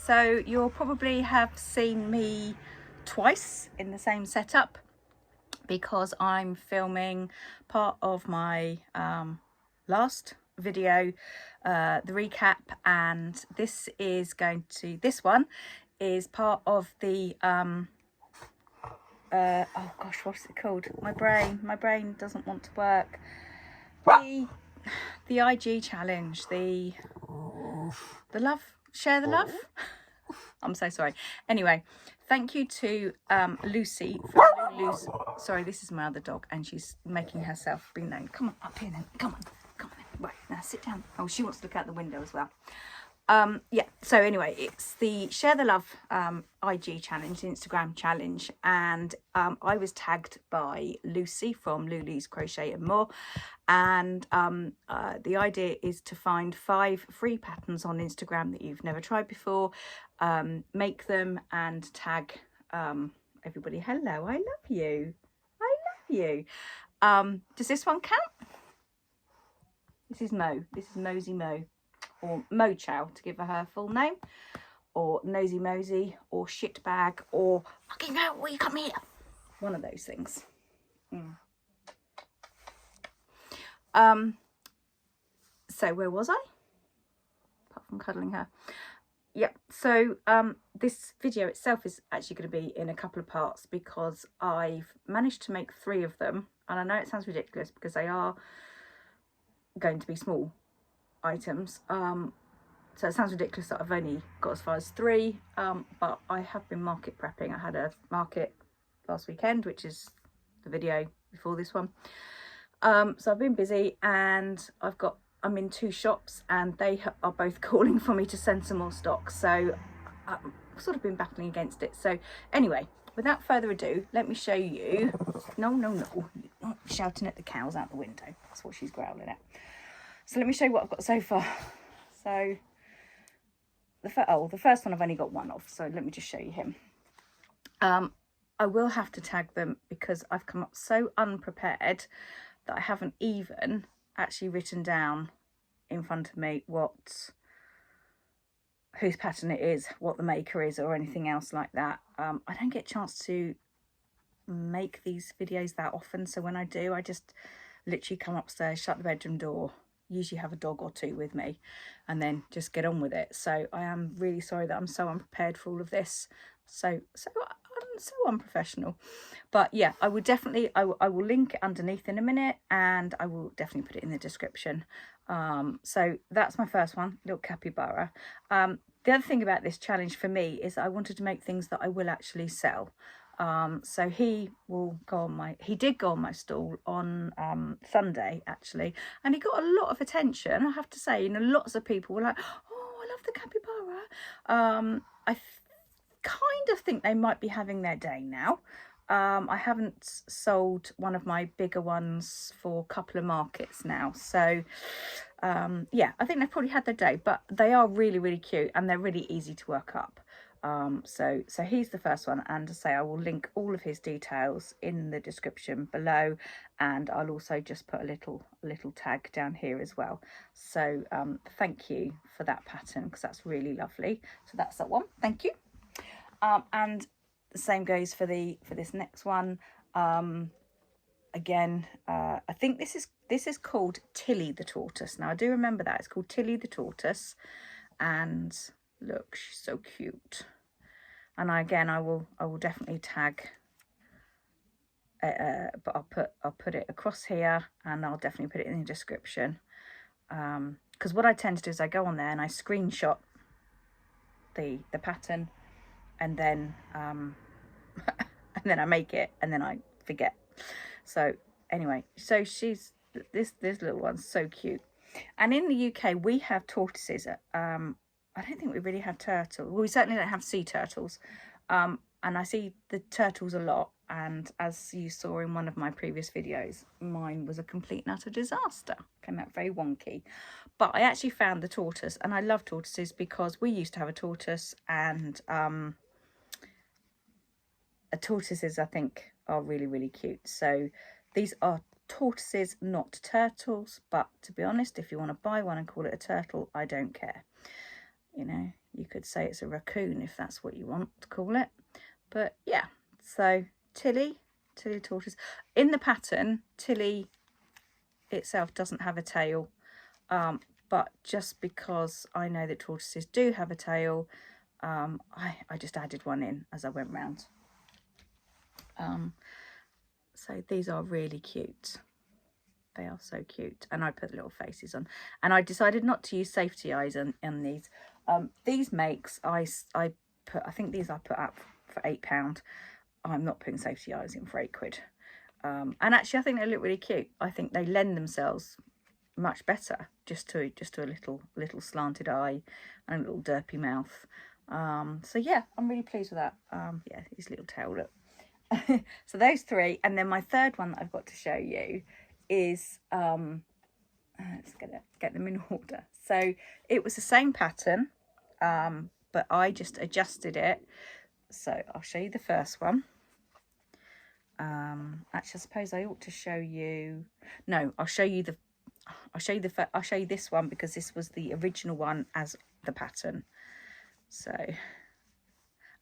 So you'll probably have seen me twice in the same setup because I'm filming part of my last video, the recap, and this one is part of the oh gosh, what's it called? My brain doesn't want to work. The IG challenge, the love, share the love. I'm so sorry. Anyway, thank you to Lucy from Lulu's. Sorry, this is my other dog, and she's making herself be known. Come on, up here then. Come on then. Right, now sit down. Oh, she wants to look out the window as well. Yeah, so anyway, it's the Share the Love IG challenge, Instagram challenge, and I was tagged by Lucy from Lulu's Crochet and More, and the idea is to find 5 free patterns on Instagram that you've never tried before, make them and tag everybody. Hello, I love you. I love you. Does this one count? This is Mo. This is Mosey Mo. Or Mo Chow, to give her full name, or Nosy Mosey, or Shitbag, or fucking hell, will you come here? One of those things. So where was I? Apart from cuddling her. Yep, so this video itself is actually going to be in a couple of parts because I've managed to make 3 of them, and I know it sounds ridiculous because they are going to be small items, so it sounds ridiculous that I've only got as far as 3, but I have been market prepping. I had a market last weekend, which is the video before this one, so I've been busy, and I'm in 2 shops, and they are both calling for me to send some more stock, so I've sort of been battling against it. So anyway, without further ado, let me show you. No, you're not shouting at the cows out the window. That's what she's growling at. So let me show you what I've got so far. So the first one I've only got 1 of, so let me just show you him. I will have to tag them because I've come up so unprepared that I haven't even actually written down in front of me whose pattern it is, what the maker is, or anything else like that. I don't get a chance to make these videos that often, so when I do, I just literally come upstairs, shut the bedroom door, usually have a dog or 2 with me, and then just get on with it. So I am really sorry that I'm so unprepared for all of this. So I'm so unprofessional. But yeah, I will definitely, I will link it underneath in a minute, and I will definitely put it in the description. So that's my first one, little Capybara. The other thing about this challenge for me is I wanted to make things that I will actually sell. So he did go on my stall on Sunday actually, and he got a lot of attention, I have to say. Lots of people were like, oh, I love the Capybara. I kind of think they might be having their day now. I haven't sold one of my bigger ones for a couple of markets now, so yeah, I think they've probably had their day, but they are really, really cute, and they're really easy to work up. So he's the first one, and as I say, I will link all of his details in the description below, and I'll also just put a little tag down here as well. So thank you for that pattern, because that's really lovely. So that's that one. Thank you. And the same goes for this next one. Again, I think this is called Tilly the Tortoise. Now I do remember that it's called Tilly the Tortoise, and look, she's so cute. And I will definitely tag, but I'll put it across here, and I'll definitely put it in the description, because what I tend to do is I go on there and I screenshot the pattern, and then and then I make it, and then I forget. So anyway, so she's this little one's so cute. And in the UK we have tortoises. I don't think we really have turtles. Well, we certainly don't have sea turtles. And I see the turtles a lot. And as you saw in one of my previous videos, mine was a complete and utter disaster. Came out very wonky. But I actually found the tortoise, and I love tortoises because we used to have a tortoise, and tortoises, I think, are really, really cute. So these are tortoises, not turtles. But to be honest, if you want to buy one and call it a turtle, I don't care. You You could say it's a raccoon if that's what you want to call it. But yeah, so Tilly tortoise. In the pattern, Tilly itself doesn't have a tail, but just because I know that tortoises do have a tail, I just added one in as I went round. So these are really cute. They are so cute, and I put little faces on, and I decided not to use safety eyes on these. These makes I think these I put up for £8. I'm not putting safety eyes in for £8. And actually I think they look really cute. I think they lend themselves much better just to a little slanted eye and a little derpy mouth. So yeah, I'm really pleased with that. Yeah, his little tail, look. So those three, and then my third one that I've got to show you is let's get them in order. So it was the same pattern, but I just adjusted it. So I'll show you the first one. Actually, I suppose I ought to show you. No, I'll show you this one because this was the original one as the pattern. So,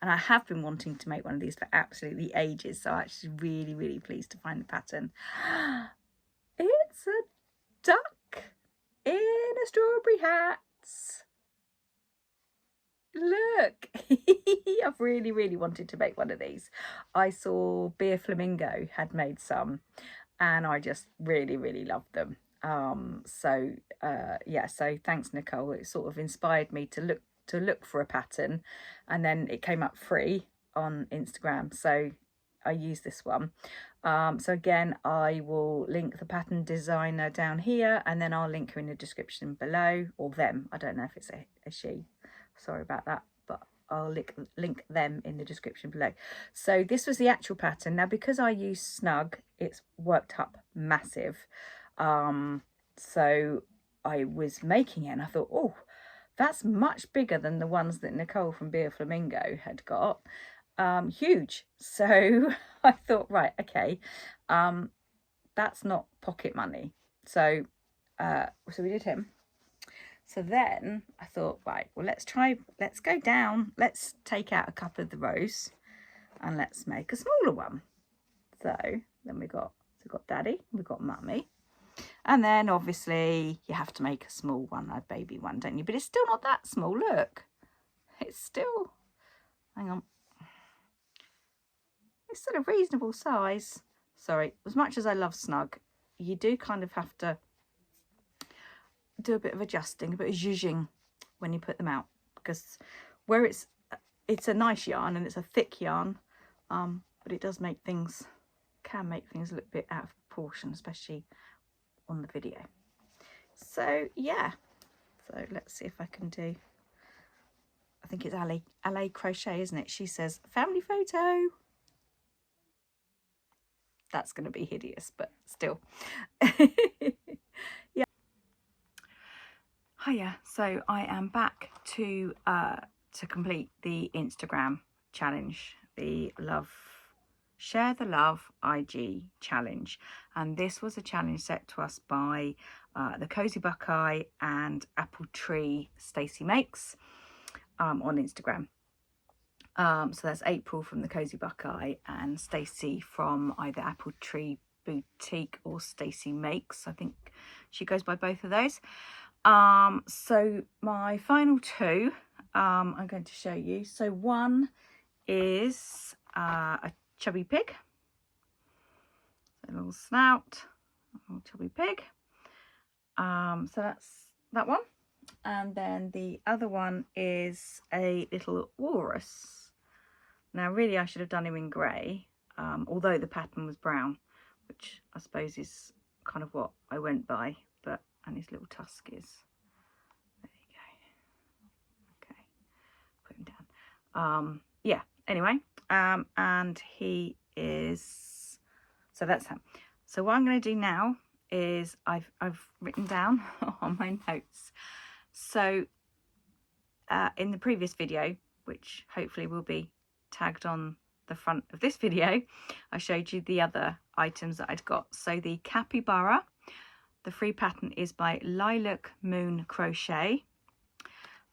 and I have been wanting to make one of these for absolutely ages. So I'm actually really, really pleased to find the pattern. It's a duck in a strawberry hat. Look, I've really, really wanted to make one of these. I saw Beer Flamingo had made some, and I just really, really loved them. Yeah, so thanks, Nicole. It sort of inspired me to look for a pattern, and then it came up free on Instagram, so I used this one. So again, I will link the pattern designer down here, and then I'll link her in the description below, or them. I don't know if it's a she. Sorry about that, but I'll link them in the description below. So this was the actual pattern. Now, because I use Snug, it's worked up massive. So I was making it and I thought, oh, that's much bigger than the ones that Nicole from Beer Flamingo had got. Huge. So I thought, right, okay, that's not pocket money. So we did him. So then I thought, right, well, let's go down. Let's take out a couple of the rows and let's make a smaller one. So then we got Daddy, we got Mummy. And then obviously you have to make a small one, a baby one, don't you? But it's still not that small, look. It's still, hang on. It's still a reasonable size. Sorry, as much as I love Snug, you do kind of have to do a bit of adjusting, a bit of zhuzhing when you put them out, because where it's a nice yarn and it's a thick yarn, but it does make things, can make things a little bit out of proportion, especially on the video. So yeah, so let's see if I can do, I think it's LA Crochet, isn't it? She says family photo. That's going to be hideous, but still. Yeah. Hiya, so I am back to complete the Instagram challenge, the Share the Love IG challenge, and this was a challenge set to us by the Cozy Buckeye and Apple Tree Stacey Makes on Instagram. So that's April from the Cozy Buckeye and Stacey from either Apple Tree Boutique or Stacey Makes. I think she goes by both of those. So my final two, I'm going to show you. So one is a Chubby Pig, a little snout, a little Chubby Pig. So that's that one. And then the other one is a little Walrus. Now really I should have done him in grey, although the pattern was brown, which I suppose is kind of what I went by, but, and his little tusk is, there you go. Okay, put him down. Yeah, anyway, and he is, so that's him. So what I'm going to do now is I've written down on my notes. So in the previous video, which hopefully will be tagged on the front of this video, I showed you the other items that I'd got. So the Capybara, the free pattern is by Lilac Moon Crochet.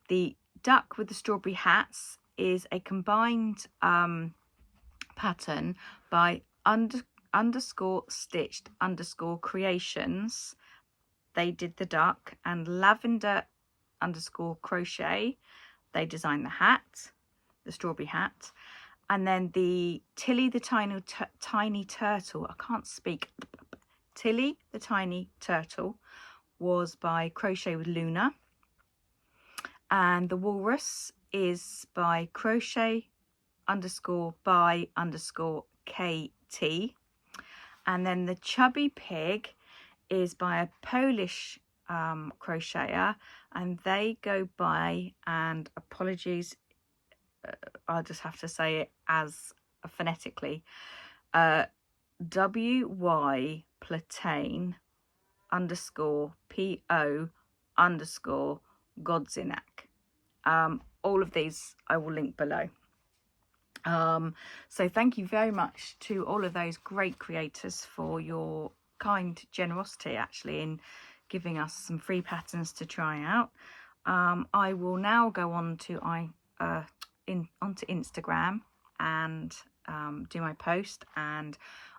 The duck with the strawberry hats is a combined pattern by underscore stitched underscore creations. They did the duck, and lavender underscore crochet, they designed the hat, the strawberry hat. And then the Tilly the tiny turtle, I can't speak, Tilly the tiny turtle was by Crochet with Luna. And the Walrus is by crochet underscore by underscore KT. And then the Chubby Pig is by a Polish crocheter, and they go by, and apologies, I'll just have to say it as phonetically, WY Platane underscore PO underscore Godzinak. All of these I will link below. So thank you very much to all of those great creators for your kind generosity actually in giving us some free patterns to try out. I will now go on to onto Instagram and do my post, and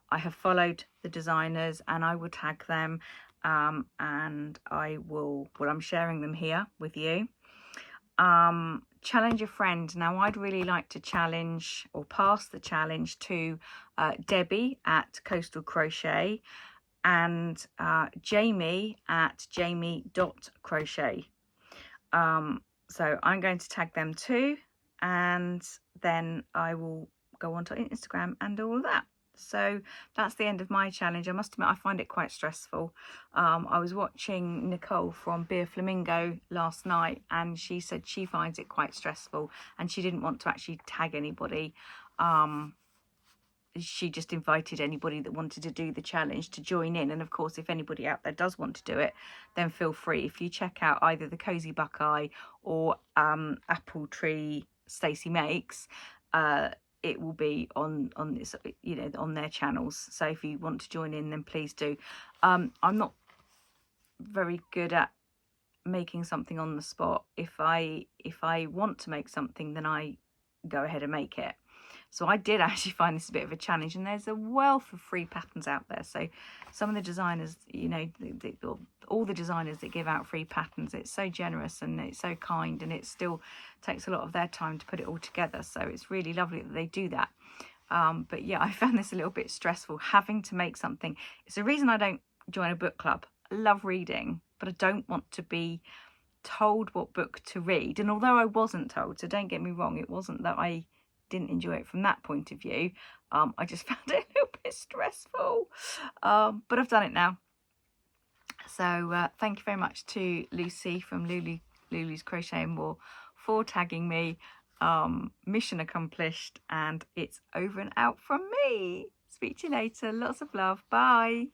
I have followed the designers and I will tag them, and I'm sharing them here with you. Challenge a friend. Now I'd really like to challenge or pass the challenge to Debbie at Coastal Crochet and Jamie at jamie.crochet. So I'm going to tag them too, and then I will go onto Instagram and do all of that. So that's the end of my challenge. I must admit, I find it quite stressful. I was watching Nicole from Beer Flamingo last night, and she said she finds it quite stressful and she didn't want to actually tag anybody. She just invited anybody that wanted to do the challenge to join in. And of course, if anybody out there does want to do it, then feel free. If you check out either the Cozy Buckeye or Apple Tree Stacey Makes, it will be on this, you know, on their channels. So if you want to join in, then please do. I'm not very good at making something on the spot. If I want to make something, then I go ahead and make it. So I did actually find this a bit of a challenge, and there's a wealth of free patterns out there. So some of the designers, you know, all the designers that give out free patterns, it's so generous and it's so kind, and it still takes a lot of their time to put it all together. So it's really lovely that they do that. But yeah, I found this a little bit stressful, having to make something. It's the reason I don't join a book club. I love reading, but I don't want to be told what book to read. And although I wasn't told, so don't get me wrong, it wasn't that I didn't enjoy it from that point of view. I just found it a little bit stressful, but I've done it now. So thank you very much to Lucy from Lulu's Crochet and More for tagging me. Mission accomplished, and it's over and out from me. Speak to you later. Lots of love. Bye.